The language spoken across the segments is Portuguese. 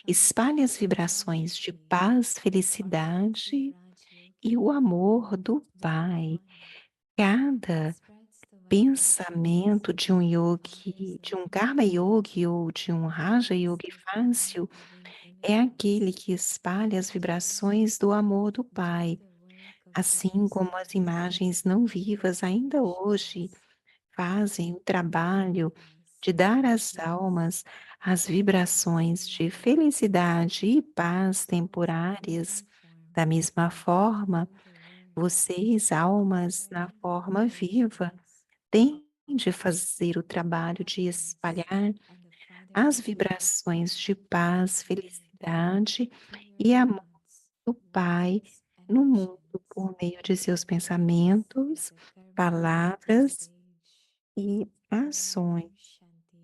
espalhe as vibrações de paz, felicidade e o amor do Pai. Cada pensamento de um yogi, de um karma yogi ou de um raja yogi fácil, é aquele que espalha as vibrações do amor do Pai, assim como as imagens não vivas ainda hoje fazem o trabalho de dar às almas as vibrações de felicidade e paz temporárias. Da mesma forma, vocês, almas na forma viva, têm de fazer o trabalho de espalhar as vibrações de paz, felicidade e amor do Pai no mundo por meio de seus pensamentos, palavras e ações.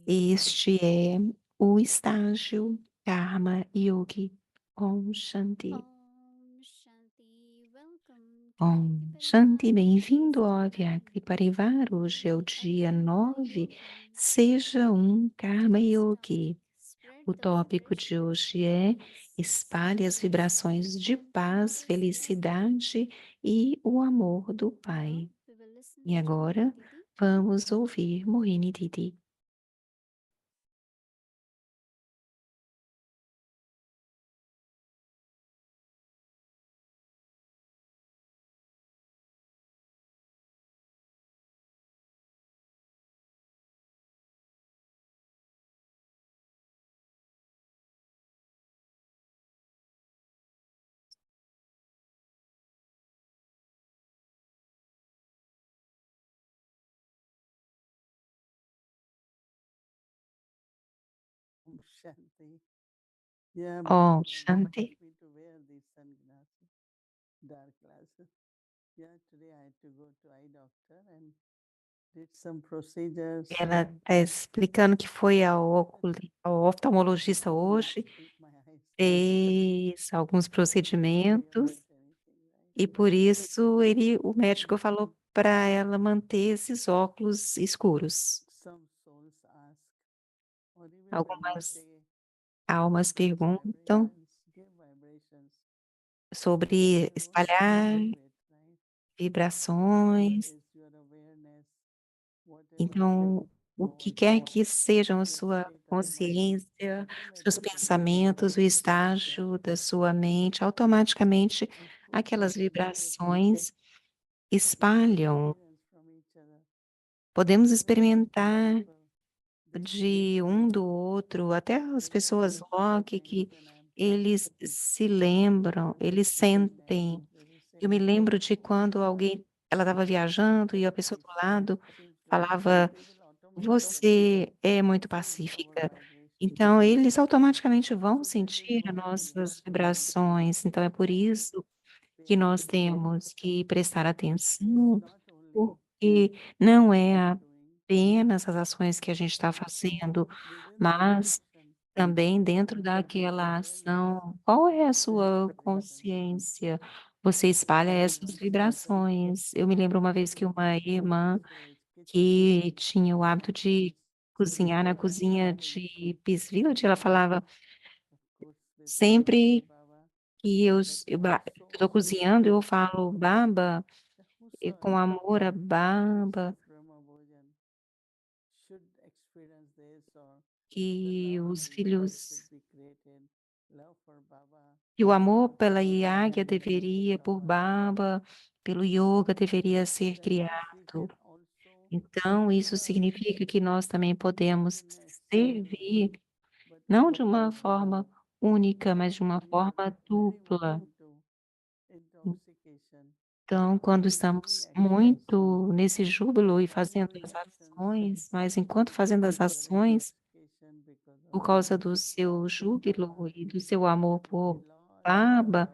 Este é o estágio Karma Yogi. Om Shanti. Om Shanti. Welcome to Om Practical Shanti, Mindfulness bem-vindo ao Vyakri Journey. Parivar. Hoje é o It's a dia Karma 9. Yogi. Seja um Karma Today's Yogi. topic: spread O the tópico de vibration of hoje é peace, espalhe as vibrações de and paz, love of God. felicidade e o amor do Now Pai. we will listen E to agora Mohini Didi. vamos ouvir Mohini Didi. Shanti. Yeah, Om Baba Shanti. asked me to wear these sunglasses, dark glasses. Yeah, today I had to go to eye doctor and did some procedures. Ela está explicando que foi ao oftalmologista Yeah, hoje, to keep my eyes healthy. fez alguns Don't worry about procedimentos anything, right? e por isso o médico falou para ela manter esses óculos escuros. Some souls ask, or even when we Algumas say almas these perguntam vibrations, give vibrations, sobre then what do we espalhar do with, right? Whatever vibrações. is your awareness, whatever is Então, o que quer que sejam a your sua state of mind, consciência, do let seus it radiate pensamentos, o into the atmosphere estágio da sua mente, automaticamente and put aquelas such a beautiful vibrações espalham. experience from each other. Podemos Even experimentar people, they feel de um do outro, até as very pessoas close to Locke me que when I'm eles talking. se lembram, Very eles happiness, sentem. very Eu me secure. lembro de quando ela estava viajando e a pessoa do lado Seems like falava: they will automatically "Você é muito feel our pacífica". vibration. Então eles automaticamente vão So that is sentir as what we nossas have to vibrações. Então é por isso pay que nós attention. temos que prestar It's atenção, not only porque não what we é are doing, apenas as ações que a gente está but fazendo, within that mas action, também what dentro is your daquela awareness ação, qual é a and sua vibration? consciência? Você espalha essas Everyone vibrações. Eu me lembro uma vez que uma irmã encourage kitchen que cooking tinha o hábito de practice. cozinhar na cozinha de Peace Village, ela falava Of course, with Love for sempre Baba, que eu that estou source of cozinhando, eu love, falo Baba, that com whosoever amor a takes Baba, this Brahma Bhojan should experience this, or the que love os and light should filhos, be created. Love for Baba, que o amor pela Baba Yagya and deveria, por yoga. Baba, pelo yoga deveria ser That means we criado. can also Então, isso serve significa que nós também not podemos in a single way, servir, but não de uma multiple way. forma única, mas Not de uma only forma very much dupla. into intoxication, Então, but quando in doing estamos actions, muito nesse júbilo e fazendo performing as actions ações, mas enquanto fazendo as because your ações, intoxication, because of por causa do love seu for júbilo Baba, e do seu amor there will be por lots Baba, of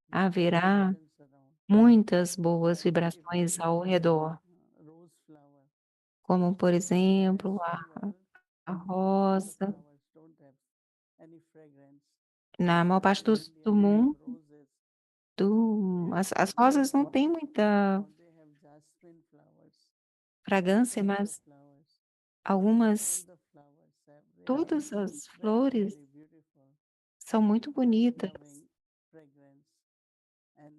good haverá vibrations around. muitas boas Like if we vibrações ao take redor, rose flower, como, por in the exemplo, Western world, a rose rosa. flowers don't have any fragrance. Na maior But parte in do India, we have mundo, roses. Here as they have rosas não têm muita or they have jasmine flowers, all fragrância, kinds of mas flowers. All algumas, the flowers have, they are todas as very, flores very beautiful. são muito bonitas. loving fragrance. And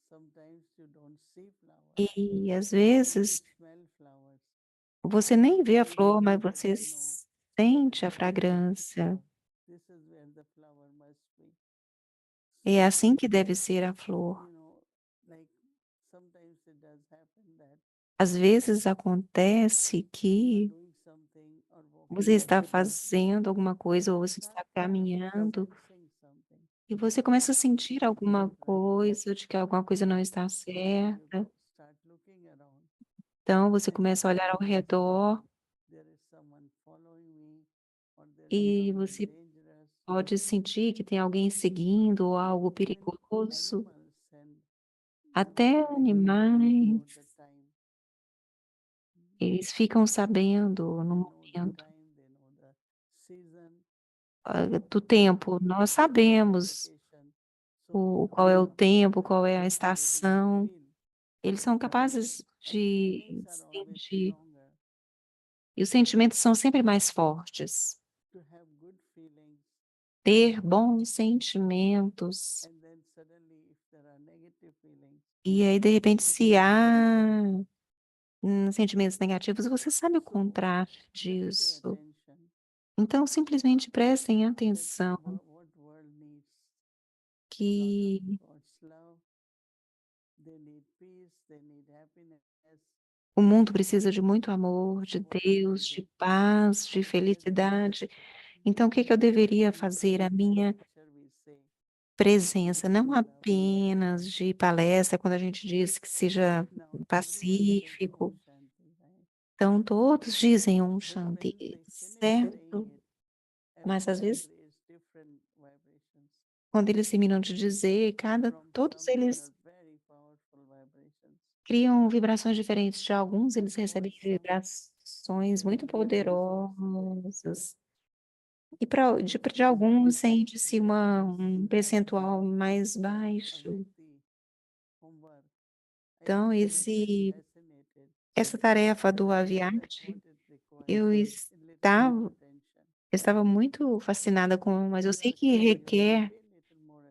sometimes you don't see flowers, E às but you vezes smell flowers. você nem vê a So you flor, mas know, você know sente a that fragrância. this is where the flower must be. É So, assim que deve ser a flor. like sometimes it does happen that Às vezes acontece you are que doing something or walking você in está the road fazendo alguma coisa ou and você start está caminhando sensing something. e você começa a sentir Something is alguma not right. coisa, de que alguma coisa não está So you certa. start looking around Então você and you começa a olhar ao realize redor there is someone following me or there is e something você dangerous. pode sentir que tem alguém seguindo ou algo Even perigoso. animals and Até they know animais, the time. eles ficam sabendo no They know the momento time, they know the season. do So tempo. Nós sabemos location. So we qual é o know tempo, qual é a what we are able to estação. feel. Eles são capazes And de feelings are always sentir. stronger. E os sentimentos são sempre mais fortes. To have good feelings Ter bons sentimentos. and then suddenly if there are negative feelings, E aí, de repente, you se can há sentimentos negativos, você sabe o so contrário just pay disso. attention Então, simplesmente prestem that atenção what world needs lot of que God's love. They need peace, they need happiness. o mundo precisa de muito amor, So de what should I Deus, do? de paz, de So that's felicidade. Então, o que que eu deveria in fazer? A High minha Picture we say presença, peace não and love. apenas de palestra, quando a gente diz que seja Now everyone says Om pacífico. Shanti, right? Então, todos dizem um But when Shanti, they finish saying certo? it, Mas às everyone vezes, creates different vibrations. quando eles terminam de dizer, From todos some there eles are very powerful vibrations. criam vibrações diferentes. De alguns, eles For recebem some vibrações they muito need resources. poderosas. E de alguns, sente-se um percentual mais Like baixo. the homework. I Então, used to get very fascinated essa tarefa do that Aviarte, what it requires eu a little more estava, attention. eu estava muito fascinada com, mas eu You sei are a que kid, you have to requer pay little more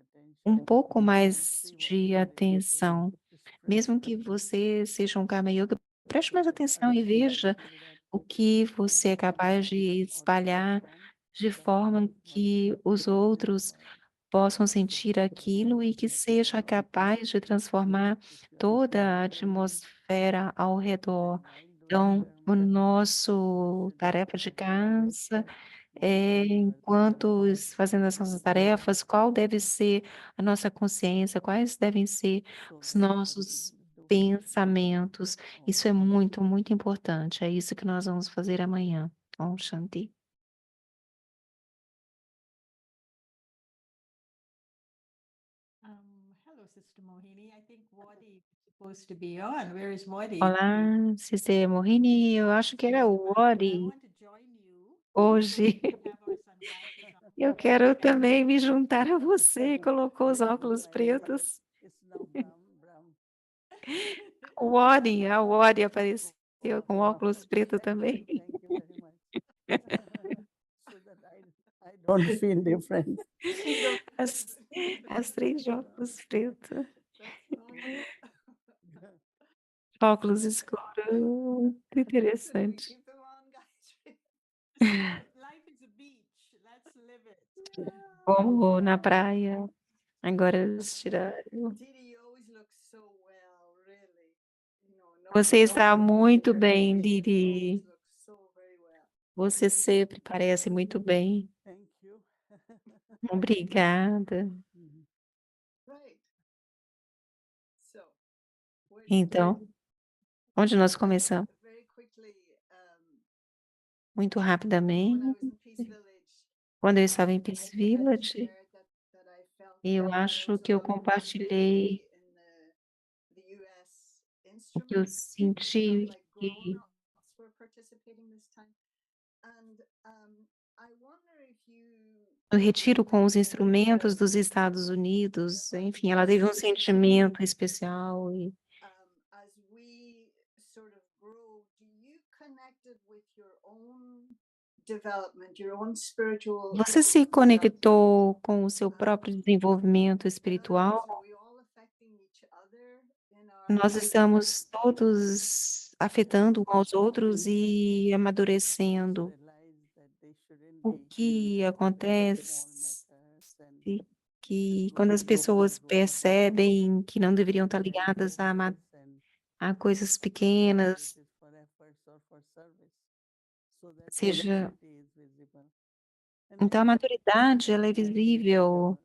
um attention pouco and mais see what de God is doing. atenção. Spread Mesmo que você seja um Karma Yoga, preste mais atenção e others can veja feel that o que what você é God is capaz doing de or espalhar transform de the forma heart once que you os open the outros world. possam sentir aquilo e que seja capaz de transformar If you are toda a feeling atmosfera ao redor. and while doing Então, o karma, what nosso should you tarefa de do? casa What é, should be your enquanto consciousness? fazendo essas tarefas, qual deve ser a nossa consciência, quais devem ser So os that's what we're nossos going to do. pensamentos. Om Isso é Shanti. muito, muito importante. É isso que nós vamos fazer amanhã. Om Shanti. Hello, Sister Mohini. I think Wadi is supposed to be on. Where is Wadi? Olá, Sister Mohini. Eu acho que era o I Ori want to join you. hoje. We have our sunglasses on. Eu quero também me juntar a você. Colocou os óculos pretos. It's now brown. O Ori, a Ori apareceu com Wow. óculos preto também. Thank you very much. So that I don't feel different. As, as três de óculos preto. That's wonderful. Óculos escuros. Muito So we interessante. keep them on, guys. Life is a beach. Let's live it. Como na praia. Agora eles tiraram. Didi always looks so well, really. No Você matter está what muito she bem, always Didi. looks so very well. Você sempre parece muito bem. Thank you. Obrigada. Mhm. Right. So, where to start? Então, onde nós começamos? Very quickly, Muito when I rapidamente. was in Peace Village, Quando eu estava em I Peace think I Village, shared that I felt eu that there acho was a que eu loving compartilhei community in the US o que eu instrument. Felt senti like que grown-ups were participating this time. And I wonder if you no retiro com os had instrumentos dos Estados Unidos, enfim, ela teve um sentimento especial e as we sort of grow, do you connect it with your own development, your own spiritual Você se development. conectou com o seu próprio desenvolvimento In other espiritual? words, are we all affecting each other in Nós our estamos todos afetando uns aos outros e amadurecendo. realize that they shouldn't O be que small acontece matters and que quando as slowly pessoas grow percebem que não deveriam estar bigger and ligadas progress and a coisas whether pequenas, it is for efforts or for service, so that seja maturity is visible. And I então a think maturidade ela é as we visível.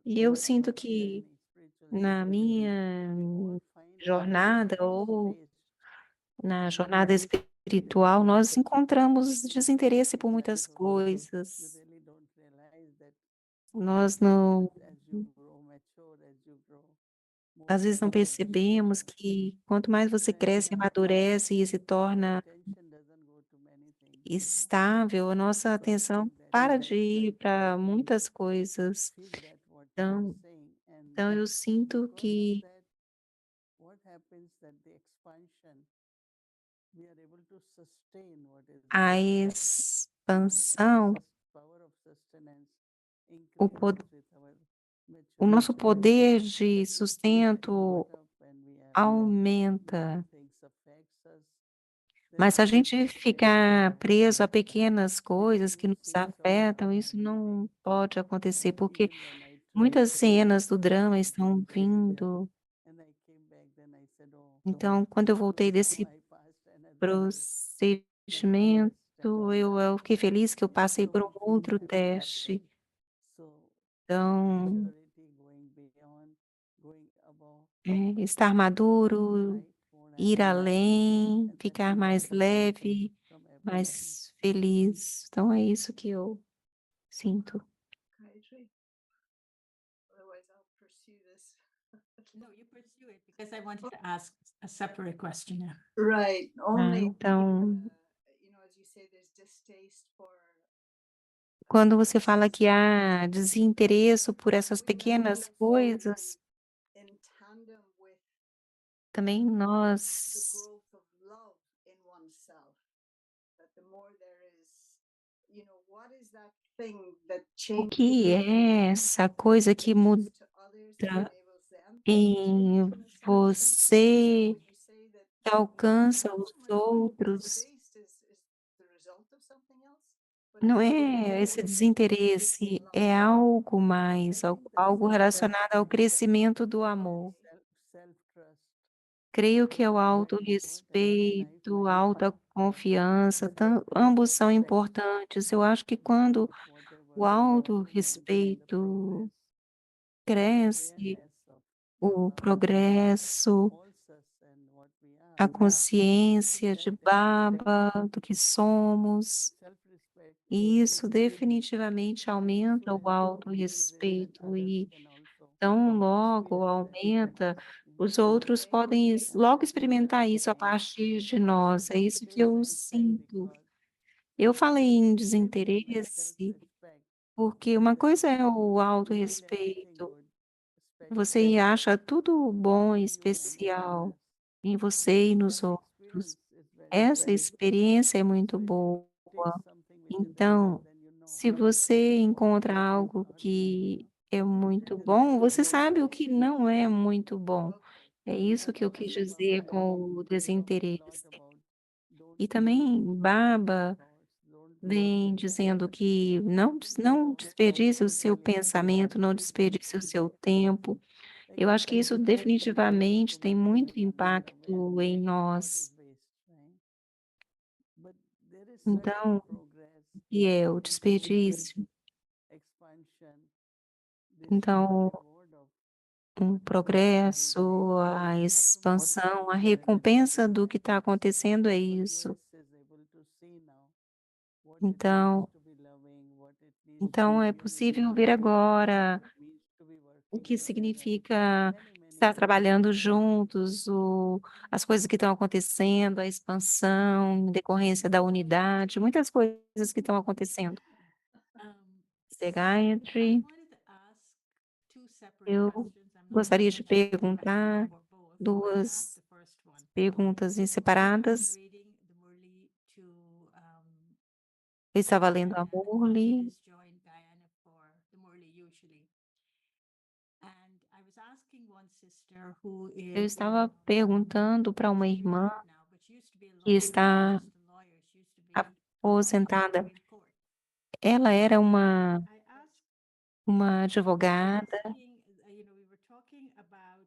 E eu sinto our que journey, spiritual na journey, minha we all find jornada ourselves ou faced na with jornada espiritual, nós encontramos desinteresse por muitas plateaus. You coisas. really don't realize that Nós não, as you grow mature, as you grow more às vezes não stable, percebemos que quanto mais você then cresce, amadurece e se our torna attention doesn't go to many things. estável, a nossa So I atenção think para that's de ir like para muitas coisas. feel that what you are Então, saying, and então eu sinto because of que that, what happens that the expansion, we are able to sustain what is a there. expansão, Power of sustenance o, increases with our o nosso maturity. poder de We sustento caught up and we have aumenta. many things affects us. Then Mas se a we can gente ficar preso a pequenas we can coisas que even nos see some afetam, drama isso não every day. pode acontecer, porque Even when I tried muitas to cenas do drama meditate estão earlier vindo. and I came back, then I said, oh, Então, quando eu voltei somehow desse I passed another test. Then I procedimento, step on eu fiquei feliz que eu passei so por um we feel outro that teste. so Então, maturity going beyond, going above, estar maduro, right? Won't ir happen. além, And that's ficar what I mais feel leve, from everyone. mais feliz. Então, é isso que eu sinto. Gayatri? Otherwise, I'll pursue this. No, you pursue it because I wanted to ask a separate question now. Right. Only, Então, as you say, there's distaste for quando você fala que há desinteresse por essas pequenas coisas, in tandem with também the nós, growth of love in oneself. That the more there is, what is that thing that o changes que é essa coisa que muda to others, that enables them to em você, would you say that que alcança not os so much outros? distaste is the result of something else, but Não it's é esse it's desinteresse, love. é algo mais, I think the algo self relacionado ao crescimento do amor. self-trust. Creio que é o Very important. And I autorrespeito, a find autoconfiança, ambos são importantes. Eu acho que quando whatever o autorrespeito cresce, awareness of o progresso, all us and what we a are, consciência de that Baba, do que somos, self-respect e isso definitivamente aumenta o soon increases and autorrespeito others e can also tão logo experience that. aumenta, os outros podem logo experimentar isso a partir de nós. É isso que eu sinto. Because Eu falei em same thing like desinteresse, self-respect. porque uma coisa é o You find everything autorrespeito. good, Você especially acha tudo bom e in you and especial others. em você e nos That outros. experience is very Essa good. experiência é muito So if boa. you taste something which is good, Então, then you know se você encontra what is algo not que é muito That is bom, very você good. sabe o que não é muito bom. É isso And que eu also quis Baba dizer com o talks a desinteresse. lot about don't E waste também Baba thoughts, don't vem dizendo que não desperdice o seu pensamento, não desperdice o seu tempo. Eu acho que isso definitivamente tem muito impacto em nós. but there is such Então, progress, que é o desperdício. expansion, this Então, reward of um progresso, a expansão, a recompensa do que está acontecendo é isso. is able to see now what it Então, means to be loving, what it means to então be é possível ver agora what it means to be o working que together. significa Many estar things. trabalhando juntos, as coisas que estão acontecendo, a expansão, em decorrência da unidade, muitas coisas que estão acontecendo. The I Gayatri, wanted to ask two separate eu questions. I'm not gostaria de much sure if I perguntar for both, but duas the first one. perguntas em I was separadas. reading the Murli to Eu estava lendo a And I Murli, just joined Guyana for the Murli usually. And I was asking one sister who eu is estava perguntando para uma irmã retired now, but she used to be a que lawyer, está not just a lawyer, she used to be on the aposentada. Supreme Court. Ela era I asked, uma I was advogada. asking, we were talking about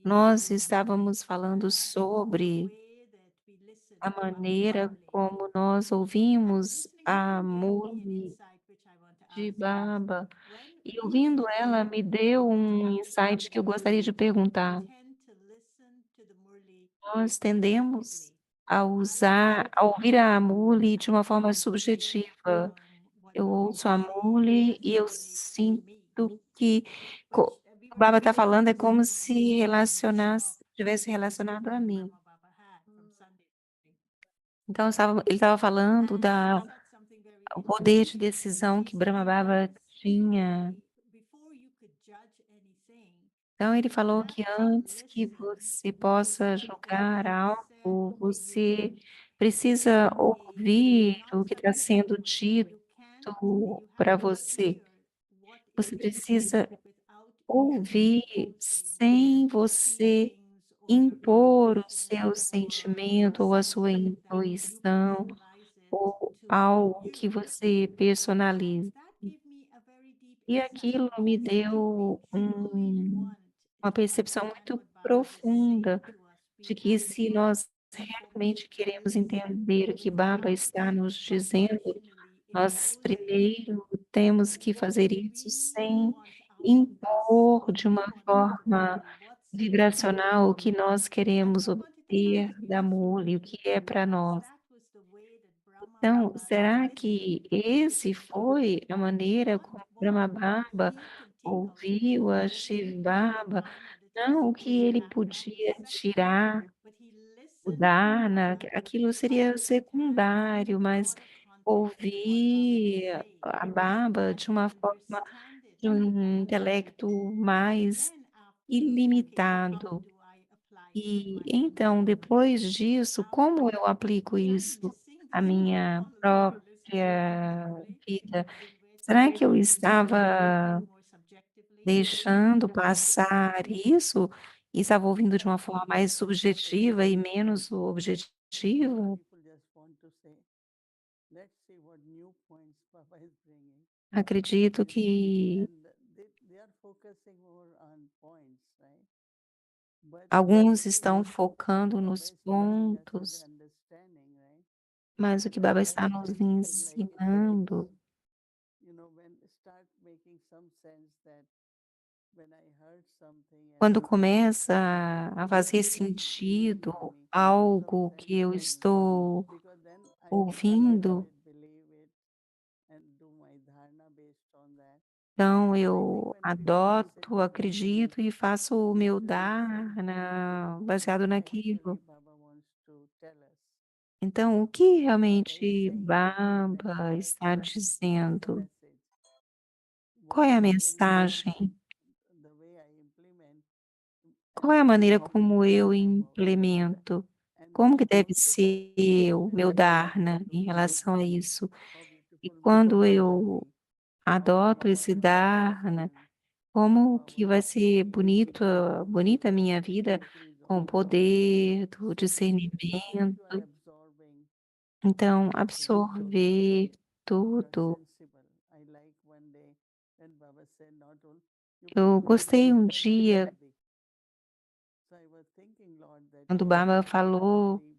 Nós estávamos falando the sobre way that we listen a to our maneira Murli. como nós And ouvimos listening to a her gave me an Murli insight which I want to de ask you. Baba. When E we ouvindo ela, listen me deu to um our insight que eu gostaria de Murli, perguntar. we tend to listen to the Murli Nós tendemos subjectively. a ouvir a Murli de uma forma subjetiva. What Eu Baba ouço is a saying Murli e eu resonates with me. sinto que But we o were Baba está talking falando é about como some se limitations of tivesse the relacionado a wisdom mim. Brahma Baba had from Sunday to Sunday. Então, ele estava falando And he said something very o poder de interesting. decisão He que said Brahma Baba tinha. before you could judge anything, Então, ele you falou have que to antes que listen você to possa what is julgar being said algo, to você you precisa in a ouvir o que está sendo non-subjective way. dito You have para to você. hear what is Você being said precisa without you ouvir imposing sem your você feelings or your impor o intuition seu or sentimento ou a sua something that you intuição personalize it ou to algo you. que você And personalize. that gave me a very deep E insight aquilo me because if we deu truly want uma to percepção understand muito what Baba is profunda saying to us, we de que have se to nós realmente queremos entender o que Baba without está nos dizendo, conventionally nós imposing primeiro temos que what fazer we isso really sem want out of this, impor what de we uma want out of forma Murli, what's important vibracional to o que us. nós And queremos I wanted to ask obter you da if Muli, o que é para perhaps nós. that was the way that Brahma Então, Baba será listened que to esse Shiva Baba? foi a maneira Not como what Brahma Baba he can take out of ouviu a Shiva, Shiv which is the Baba? dharma that he's Não o supposed que to ele have, that was podia secondary, tirar, but he o listened Dharna, aquilo to seria understand secundário, a mas lot of context of what Baba is ouvir saying a Baba and de uma forma understand it. de um intelecto And mais then afterwards, okay, how ilimitado. do I apply it to E my own então, life? depois disso, como eu aplico Which I'm isso missing à this minha while we were listening to the própria Murli, vida? in which Será que eu we started estava listening more subjectively. deixando passar isso e estava ouvindo de uma forma mais subjetiva e menos objetiva? People just want to say, let's see what new points Baba is bringing. Acredito que And they are focusing more on points, right? But alguns what estão focando Baba nos is teaching us is the pontos, understanding, right? mas o que And Baba that's está nos why, like you said, ensinando, when start making some sense that when I heard something and quando começa a it fazer becomes easy sentido for me, some algo sense que eu comes, estou because then I accept ouvindo, it, believe it, and do my dharana based on that. então I think eu when people listen adoto, to Baba, acredito e faço o meu they listen dharna to baseado what actually naquilo. Baba wants to tell us. Então, o que What Baba is realmente saying, and Baba está what is the dizendo? message? Qual What é a I really, mensagem? the way I implement Qual é a and maneira how it como should eu come out. implemento? And Como que deve most of all, ser o when meu I dharna adopt em those relação a isso? how E beautiful my quando life will eu be, how adoto esse beautiful Baba is dharna, saying, how como que Baba vai is ser teaching bonita a minha vida increase com o all that. poder do So if you are discernimento. absorbing Então, everything, absorver you are tudo. sensible. I like one day when Baba said, not all, you Eu become gostei um dia sensible. So I was thinking, Lord, that quando how Baba can I not falou only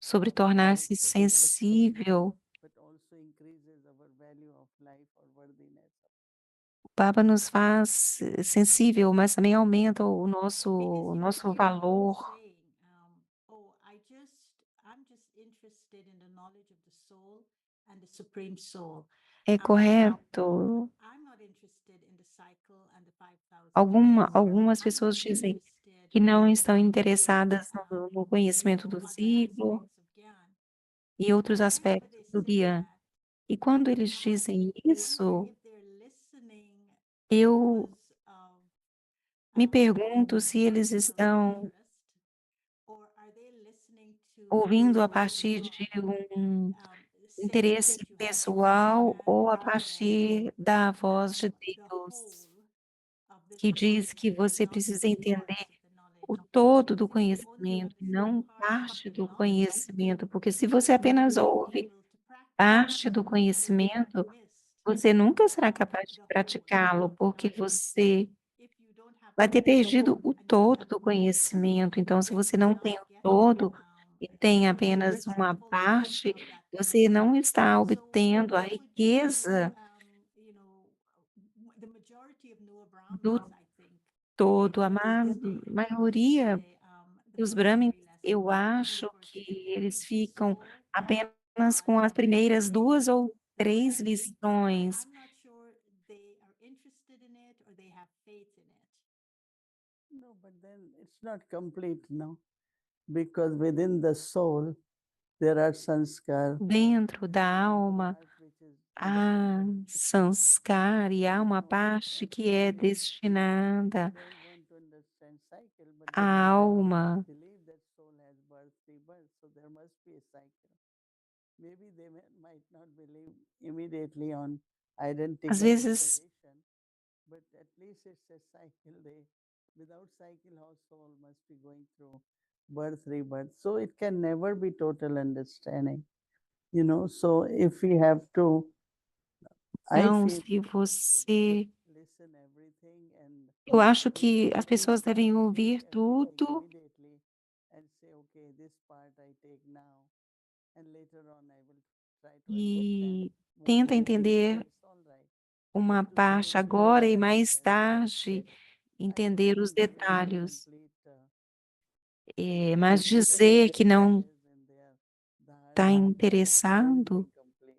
sobre appreciate tornar-se the devotion, sensível. but also increases our value of life or worthiness. O Baba nos faz sensível, mas também aumenta o Because nosso, you nosso hear people valor. saying, "Oh, I'm just interested in the knowledge of the soul and the supreme soul. É correto. I'm not interested in the cycle and the 5,000 years. Algumas I'm pessoas not dizem interested que não in estão interessadas no conhecimento do other ciclo aspects of Gyan." e outros And whenever aspectos they do say Guian. that, E quando eles I dizem wonder isso, if they're listening eu because of me pergunto se eles personal estão interest, or are they listening to ouvindo a partir de um interesse pessoal ou a partir da voz de Deus, que diz que você precisa entender o todo do conhecimento, não parte do conhecimento, porque se você apenas ouve parte do conhecimento, você nunca será capaz de praticá-lo, porque você vai ter perdido o todo do conhecimento. Então, se você não tem o todo e tem apenas uma parte, você não está obtendo a riqueza do todo. A maioria dos Brahmins, eu acho que eles ficam apenas com as primeiras 2 ou 3 lições. No, but then it's not complete, no? Because within the soul, there are sanskar. Dentro da alma, part which is há sanskar e há uma no, parte que é destinada don't want to understand cycle, but à they alma. believe that soul has birth, rebirth, so there must be a cycle. Maybe they might not believe immediately on identical Às vezes, separation, but at least it's a cycle. Without cycle, how soul must be going through birth, rebirth. So it can never be total understanding, you know. So if we have to, I então, feel se você listen everything and eu acho que as pessoas devem ouvir tudo immediately and say, okay, this part I take now, and later on I will try to understand e more tenta deeply. entender It's all right. uma But to say parte it's very agora e difficult, mais tarde I don't entender os want to give detalhes. complete Mas dizer que não and they are the está hard interessado, complete.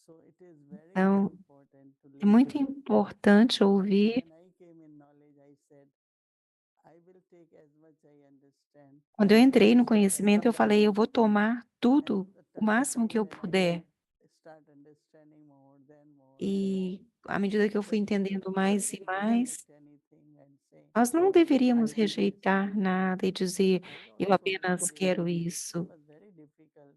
So it is very, então very important to é muito listen. importante ouvir. When I came in knowledge, I said, I will take as much I understand. Quando eu entrei no conhecimento, eu falei, eu vou tomar tudo, o máximo que eu puder. Start understanding more, then more. E à medida que eu fui entendendo mais e mais, Anything and say, nós não deveríamos I will rejeitar nada e dizer, I eu also apenas believe quero it isso. was very difficult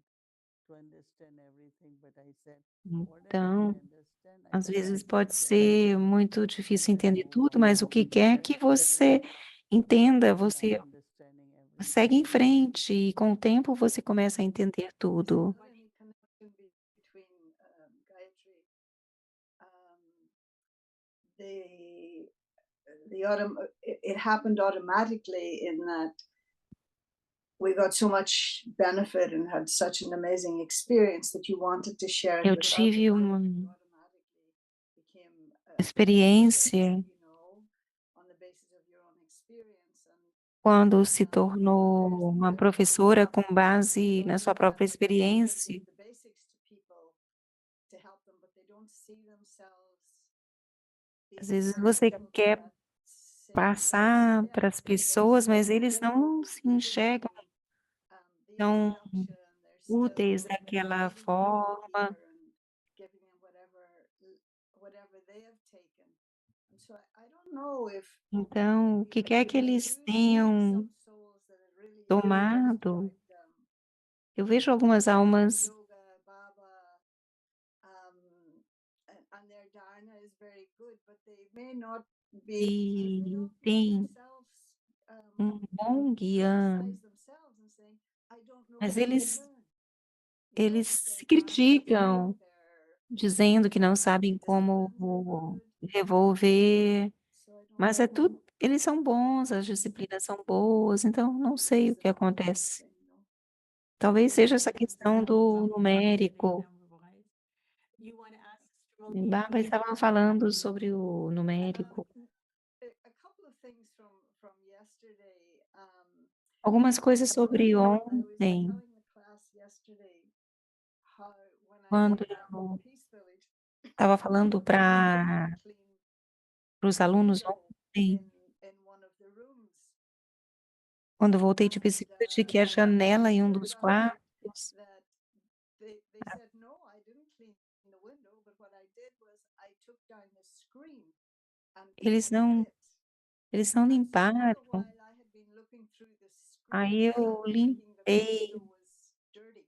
to understand everything, but I said, whatever Então, I understand, I às try vezes to pode apply ser muito and difícil then entender move tudo, on. mas o que quer que você entenda, Start você understanding segue everything. em frente e com o tempo você começa a entender tudo. Not any connection between Gayatri. It happened automatically in that we got so much benefit and had such an amazing experience that you wanted to share it Eu with tive others. uma You automatically became experiência you know, on the basis of your own experience. And quando se others tornou uma that professora com base na learning sua própria that they want to experiência. give the basics to people to help them, but they don't see themselves Às being vezes você entitled to quer that same passar step. para as They're pessoas, mas still eles não se enxergam the tão introduction. They're úteis still daquela meeting people forma. here and giving them whatever they have taken. And so I don't know if Então, o que quer que eles you see tenham some souls that are really tomado, like eu vejo algumas almas yoga, Baba, and their dharana is very good, but they may not be, they que don't make têm themselves um bom guiã, criticize themselves and saying, I don't know mas how to eles, learn. eles Their se dharana is criticam, good, their dizendo que não sabem como disciplines are good. revolver, So I don't mas é know. tudo, eles são bons, as disciplinas são boas, então não sei o que acontece. Talvez seja essa questão do numérico. Bárbara estava falando sobre o numérico. A couple of things from yesterday. Algumas coisas sobre I was ontem, telling the class yesterday how when I quando went back to eu the Peace Village, estava falando I para cleaned os the alunos window ontem, in one of the rooms. quando voltei de bicicleta, de que a janela em um Shared dos on that quartos, that they said no, I didn't clean the window, but what I did was I took down the screen and eles cleaned não, it. eles não And for a limparam. little while I had been looking through the Aí screen eu thinking that the limpei. window was dirty.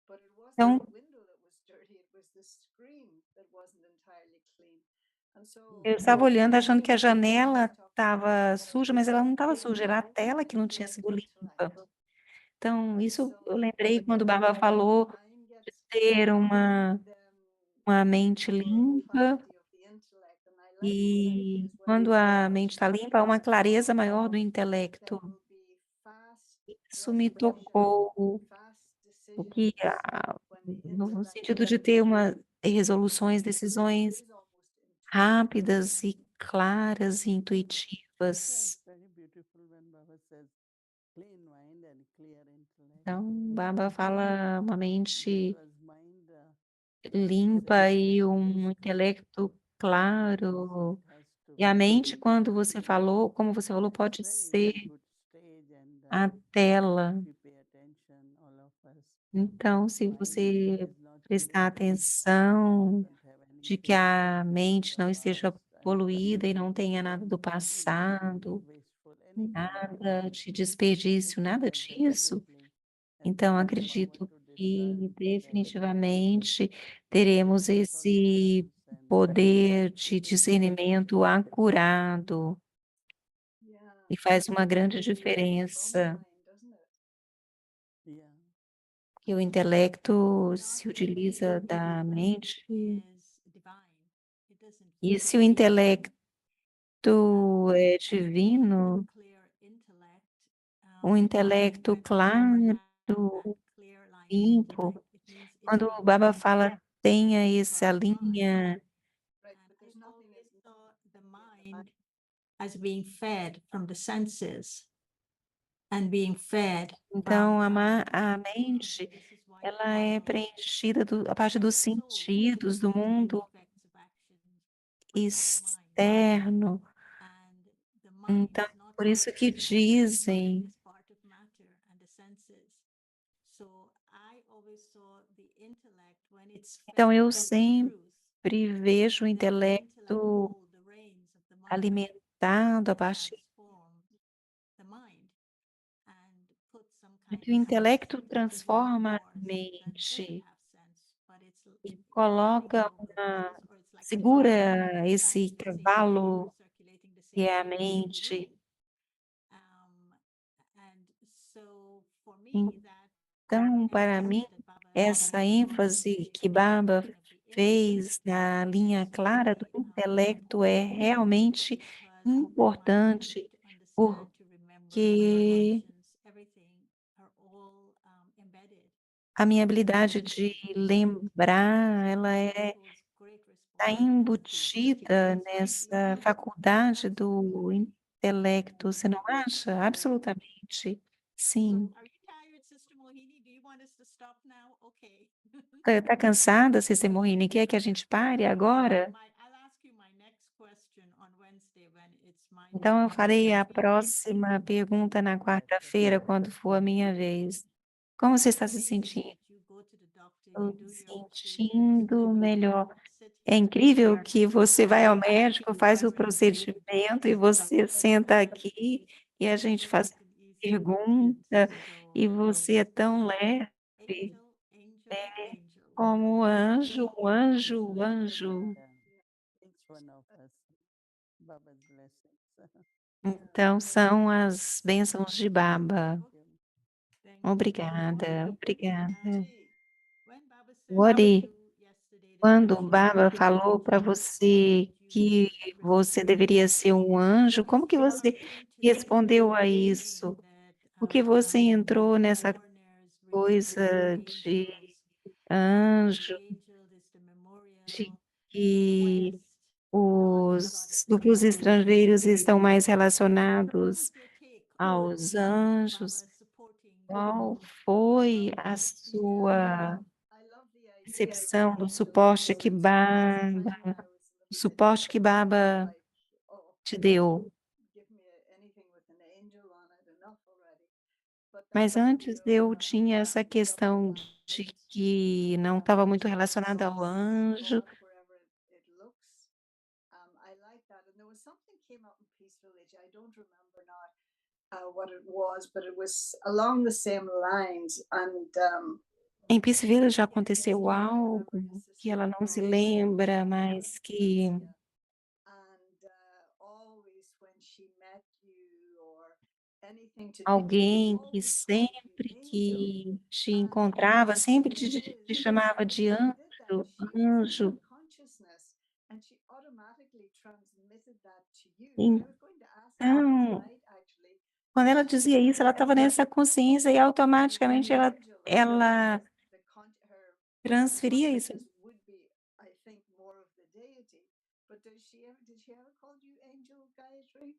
But it Então the window that was dirty, it was the screen that wasn't entirely clean. And so eu estava olhando achando que a janela talking estava about suja, mas ela não estava clean suja, era a mind tela que não and tinha clear sido limpa. intellect. Então, isso So eu lembrei quando o again, Baba when the falou mind de gets ter clear, then uma mente your limpa, clarity of the intellect, and I like to say, e because when quando we a get mente está limpa, há uma clareza maior do intelecto. there will be fast Isso me resolution, tocou, fast o que decisions when the no intellect sentido de gets ter clear. resoluções, So it decisões is almost intuitive. rápidas e claras e Yeah, intuitivas. it's very beautiful when Baba says clean mind and clear intellect. Então, Baba fala uma mente Because mind, limpa e um this intelecto claro. it has to E a be mente, quando você falou, como você falou, pode very, ser very good stage, and a tela. if we pay attention, all of us, Então, se mind você is not prestar polluted, atenção doesn't have de que anything a from mente the não esteja past, and poluída e não tenha nada do anything passado, wasteful, anything like nada that. de desperdício, nada So disso. definitely, Então, and the power acredito to discern que that definitivamente teremos esse consciousness and poder de the discernimento acurado Yeah. e faz uma grande From the diferença, mind, doesn't it? yeah, que o intelecto se Not utiliza everything da present mente, is divine. It doesn't e fit. se o intelecto é With divino, a clear intellect, um intelecto when claro, have that clear line of limpo, intellect, it means it's quando o being Baba fed fala tenha essa from the mind. linha, Right, And because I nothing always is saw the mind as being fed from the senses and being fed então from a the world. mente, This is why ela é also preenchida a partir dos the soul sentidos do feels the mundo effects of actions from the mind. externo. And the mind Então, is not por isso que conscious, but dizem, it is part of matter and the senses. So I always saw the intellect when it's então fed eu from the truth, sempre vejo o then the intellect intelecto hold the reins of the mind alimentado a and partir transform the mind and put some de kind que o of intelecto sense into transforma a force that doesn't mente have sense, but it's e running coloca over the place, or it's like a train segura esse passing the same way, cavalo circulating the que same é a way within the mente. room. And so for me, that Então, para mim, emphasis that Baba essa put on ênfase the que clear Baba line of the intellect fez na is linha clara do very intelecto é realmente because the mind needs importante, to understand, to remember porque emotions, everything are all embedded. a minha habilidade de lembrar, ela está embutida nessa faculdade do intelecto, você não acha? Absolutamente, sim. So, are you tired, Sister Mohini? Do you want us to stop now? Okay. Está cansada, Sister Mohini? Quer que a gente pare agora? I'll ask you my next question on Wednesday when it's my Então, eu turn. farei a próxima pergunta na quarta-feira, quando for a minha vez. Como você está se sentindo? You go to the doctor, Estou you me do your sentindo melhor. sit É here incrível que você vai ao médico, faz o and procedimento e você senta aqui e a gente faz pergunta e você é tão leve, angel, angel, angel. como um anjo, um anjo. yeah, each one of us, Baba's blessings. Então, são as bênçãos de Baba. Thank you. Obrigada, obrigada. When Baba said Wori, to you yesterday that quando you should Baba be an falou para angel, você que você deveria ser um anjo, como que você respondeu a isso? O que você entrou nessa coisa de anjo, de que os duplos estrangeiros estão mais relacionados aos anjos? Qual foi a sua I love the idea percepção of do angels suporte because que I Baba, was a o little suporte que Baba like, oh, te deu? give me anything with an angel on it, enough already. But that Mas antes idea of eu tinha essa questão de que não estava muito relacionada ao anjo. God, wherever it looks, I like that. And there was something came up in Peace Village. I don't remember now what it was, but it was along the same lines. And Em Peace Village já Yes, aconteceu you remember algo her que ela sister não se from lembra, mas que and always when she met you or anything to do, she alguém que always called you sempre angel. que te And encontrava, the sempre thing te is, chamava when de she did that, anjo, she was in anjo. your consciousness and she automatically transmitted that to you. And I was going to ask you last Então, night, actually, quando did ela she dizia isso, ela estava nessa consciência e automaticamente an ela angel? Like ela her transferia isso. consciousness would be, I think, more of the deity. But did she ever call you angel, Gayatri?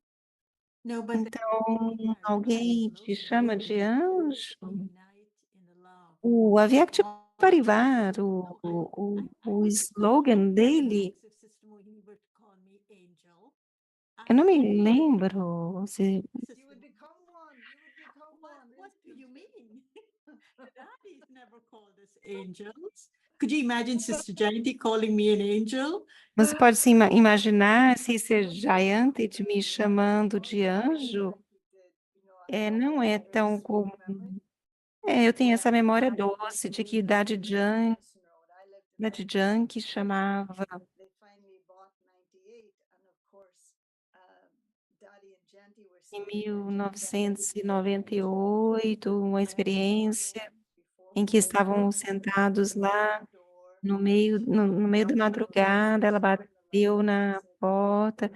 No, but Então, yeah, alguém te chama de anjo? unite in the love. O Avyakti All Parivar, no, o slogan dele, if system he would call me angel. eu não me lembro se You would become one. You would become one. What do you mean? Daddy's never called us angels. Could you imagine Sister Jayanti calling me an angel? você pode se imaginar se ser Jayanti me chamando de anjo? Não é tão comum. Eu tenho essa memória doce de que Daddy Yankee chamava They finally bought 98, and of course, Daddy and Janty were em sitting there together 1998, uma experiência em que estavam sentados lá no meio da madrugada, ela bateu na porta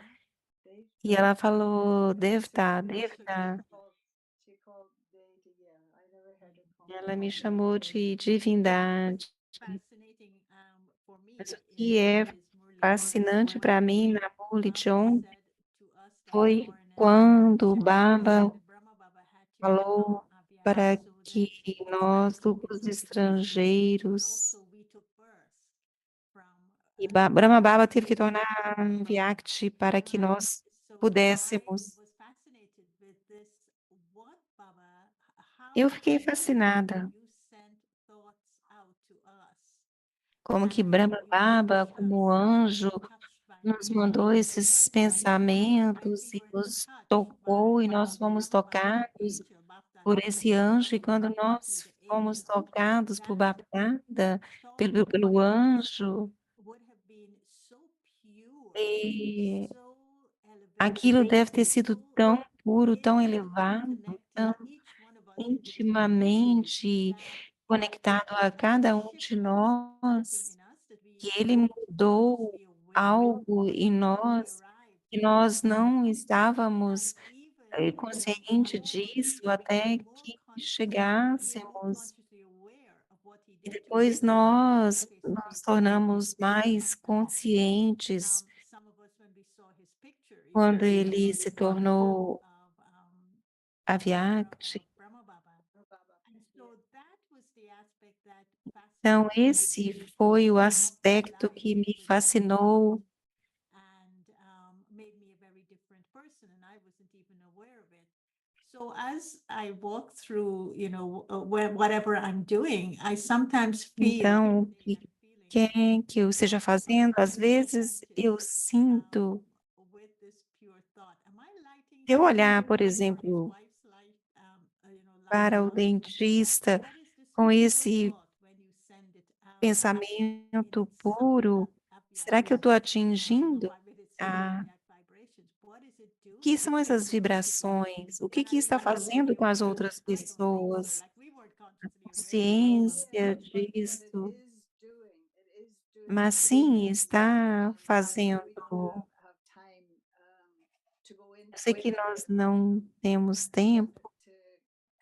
e ela falou, Devta, Devta. She called deity, yeah. I never heard her call Ela me me chamou angel. de divindade. Fascinating for me Mas o in que é Daddy's Murli was fascinante para when mim na Murli Baba John said to us that foi foreigners quando o should Baba that Brahma Baba had to become falou Avyakt para so que that his nós, ancestors grupos could be free. But estrangeiros, also we took birth from e Brahma Baba teve que tornar from Vyakti para que and nós so I pudéssemos. was fascinated with this. What Baba, Eu how fiquei beautifully fascinada, you sent thoughts out to us, como que and Brahma you Baba, touched como us. We anjo, were touched by nos you, mandou esses right? And pensamentos we e were nos touched tocou e by nós fomos Brahma Baba, the tocados angel, por Bapdada esse angel. anjo, e We quando connected with nós the fomos angel. tocados por That Bapdada, thought pelo process anjo, would have been so pure, e so aquilo elevated, deve ter sido so tão puro, tão intimately elevado, connected, tão each one of us individually, intimamente that conectado a it cada um de shifted something nós, in us that we que ele weren't mudou consciously aware algo em until we nós, arrived que nós não there. And estávamos even consciente more, disso we até became more que consciously, we became more chegássemos. consciously aware of what he E did to us. depois nós Okay, so nos tornamos mais conscientes some of us, when we saw his picture, quando immediately ele we se thought tornou of Avyakti. Brahma Baba. And so that was the aspect that Então, fascinated esse me foi o throughout my aspecto life que me with fascinou. and made me a very different person, and I wasn't even aware of it. So as I walk through, whatever I'm doing, I sometimes feel Então, o que that feeling quer que eu esteja of fazendo, às being vezes eu presented sinto, with this pure thought. Am I lighting se eu olhar, somebody's por life or his exemplo, wife's life, lighting para o up? dentista What is this com pure esse thought when you send it out in pensamento something puro, that será que eu estou atingindo with its a exact vibrations? What is it o que doing são essas to other people? vibrações? O que And que are they está consciously fazendo com as aware of outras it? I don't think so. pessoas? Like we weren't A consciously aware of it. consciência Yeah, but disso, it is doing mas sim, something. está I know fazendo. we don't have time to go Eu into sei que nós não temos tempo to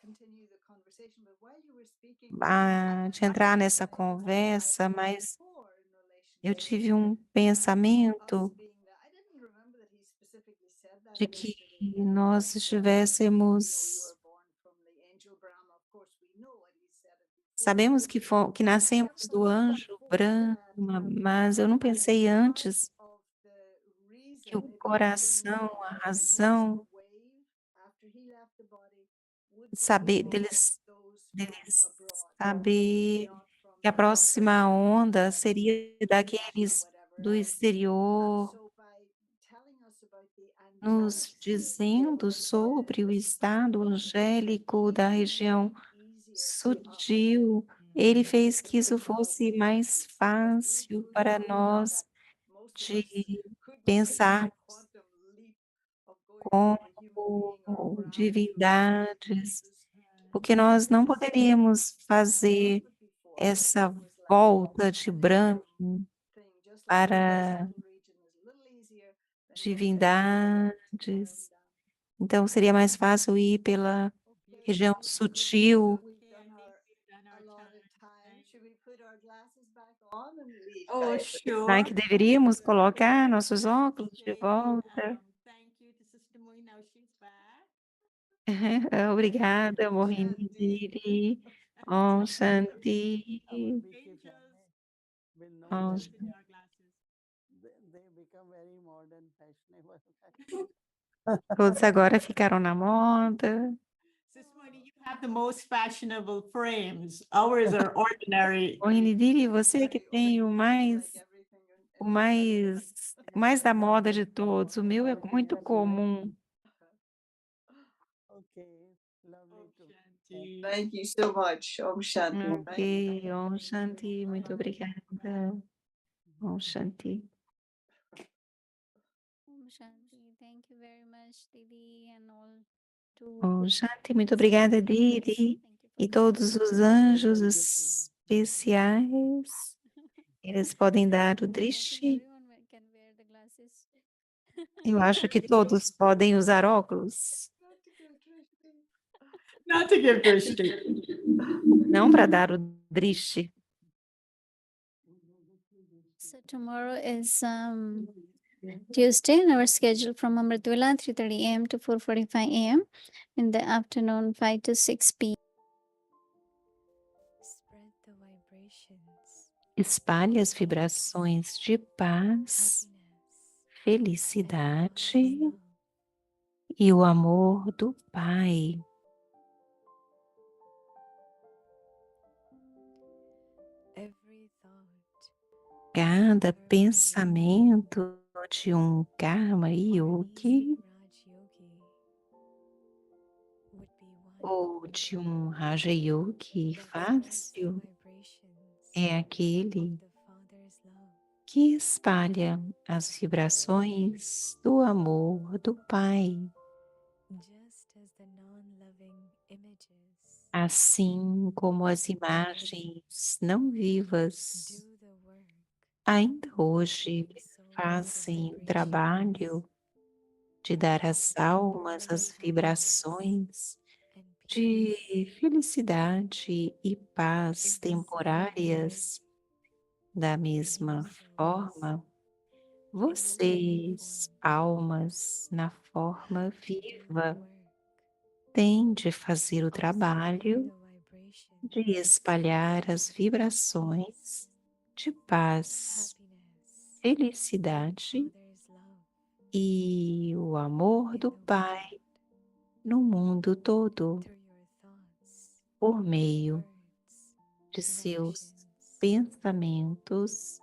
continue the conversation, but while you were speaking, I de had entrar nessa a conversa, thought mas before in relation eu to this, tive um us pensamento being that I didn't remember that he specifically said that de que yesterday. nós You estivéssemos, were born from the angel Brahma. Of course, we know what he said it before. sabemos que But I never nascemos do thought anjo before that Brahma, mas eu não pensei part antes of the que reason o it happened coração, a once razão, a wave after he left the body would be saber of those from deles abroad, saber not from que a próxima onda seria India or daqueles whatever do else. And exterior, so by telling us about the angelic nos state, dizendo sobre o estado angélico da região easier for us sutil, Ele fez que isso fosse mais fácil para nós de pensarmos como divindades, porque nós não poderíamos fazer essa volta de Brahman para divindades. Então seria mais fácil ir pela região sutil. Oh, Será sure. que deveríamos colocar nossos óculos de volta? Thank you to Sister Moy. Now she's back. Obrigada, Om Mohini Shanti. Diri. Om Shanti. Our BK Angels family will know Om that in our glasses. they become very modern, fashionable. Todos agora ficaram na moda. Sister Moy, you have the most fashionable frames. Ours are ordinary. Mohini Diri, você que tem o mais da moda de todos. O meu é muito comum. Okay, lovely Om to. Shanti. Thank you so much. Om Shanti. Ok, Om Shanti, muito obrigada. Om Shanti. Om Shanti. Thank you very much, Didi, and all to Om Shanti, muito obrigada, Didi. Thank you E for todos os anjos especiais, eles podem dar o I think drishti. everyone can wear the glasses. Eu acho que todos podem usar óculos. Not to give Drishti. Não para dar o drishti. So tomorrow is Tuesday, and our schedule from Amritwala 3:30 a.m. to 4:45 a.m. In the afternoon 5 to 6 p.m. Spread the vibrations, Espalhe as vibrações de paz, happiness, felicidade love. e o amor do Pai. Every thought Cada pensamento de um Karma Yogi Raj Yogi would be one ou de um Raja Yogi that spreads the fácil vibrations é aquele of the Father's love, que espalha as vibrações do amor do Pai, just as the non-loving images assim como as imagens não vivas do the work ainda hoje of souls fazem o vibrations trabalho de dar às almas as vibrações and de peace. felicidade e paz In the same temporárias. Da mesma forma, vocês, almas na forma have to do the viva, work têm de fazer o of spreading trabalho the vibrations de espalhar as of vibrações de paz, happiness, felicidade Father's love e o amor in do the Pai world no mundo todo, through your thoughts, por meio words, de and seus actions. pensamentos,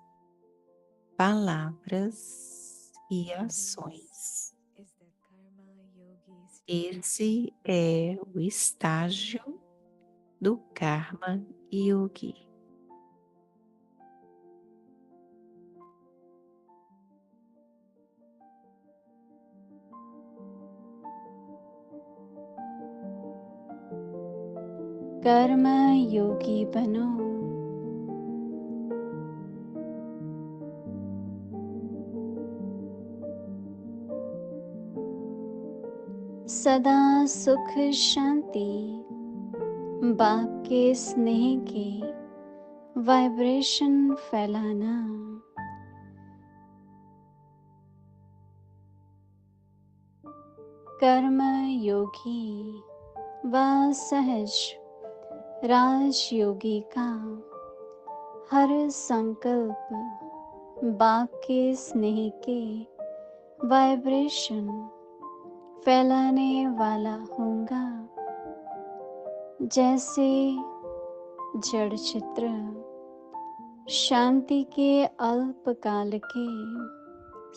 palavras e This ações. is the Karma Yogi stage. Esse é o estágio do Karma Yogi. कर्म योगी बनो सदा सुख शांति बाप के स्नेह के वाइब्रेशन फैलाना कर्म योगी व सहज राजयोगी का हर संकल्प बाप के स्नेह के वाइब्रेशन फैलाने वाला होगा। जैसे जड़ चित्र शांति के अल्पकाल के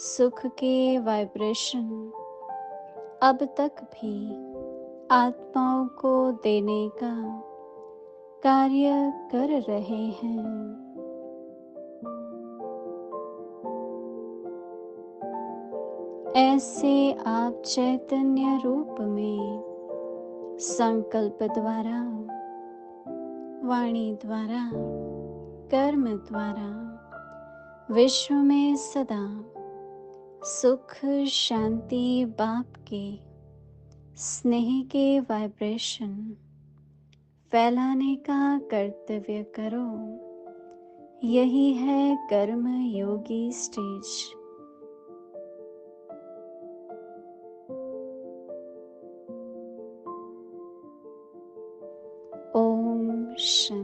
सुख के वाइब्रेशन अब तक भी आत्माओं को देने का कार्य कर रहे हैं। ऐसे आप चैतन्य रूप में संकल्प द्वारा, वाणी द्वारा, कर्म द्वारा विश्व में सदा सुख शांति बाप के स्नेह के वाइब्रेशन फैलाने का कर्तव्य करो। यही है कर्म योगी स्टेज। ओम शांति।